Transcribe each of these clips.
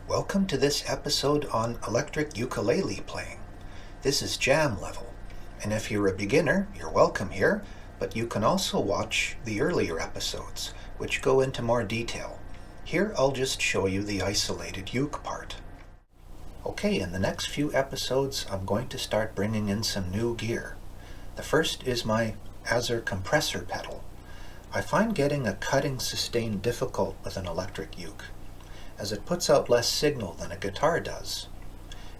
Welcome to this episode on electric ukulele playing. This is jam level, and if you're a beginner, you're welcome here, but you can also watch the earlier episodes, which go into more detail. Here I'll just show you the isolated uke part. Okay, in the next few episodes I'm going to start bringing in some new gear. The first is my Azer compressor pedal. I find getting a cutting sustain difficult with an electric uke, as it puts out less signal than a guitar does.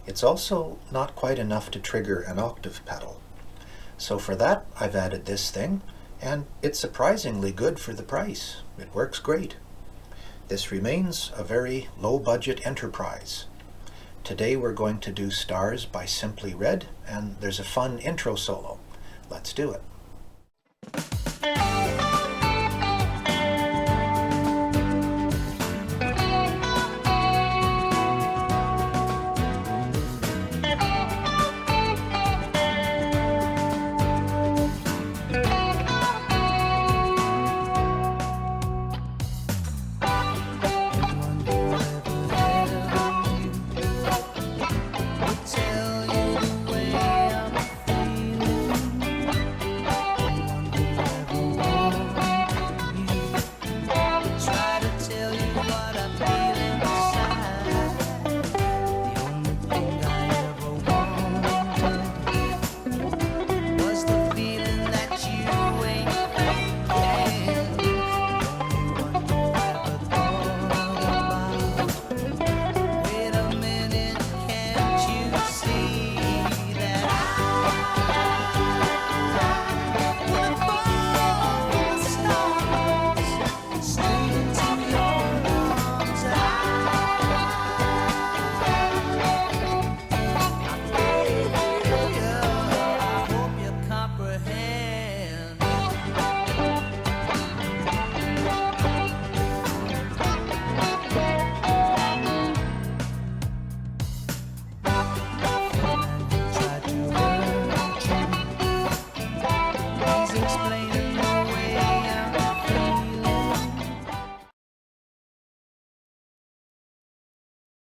It's also not quite enough to trigger an octave pedal. So for that I've added this thing, and it's surprisingly good for the price. It works great. This remains a very low-budget enterprise. Today we're going to do Stars by Simply Red, and there's a fun intro solo. Let's do it.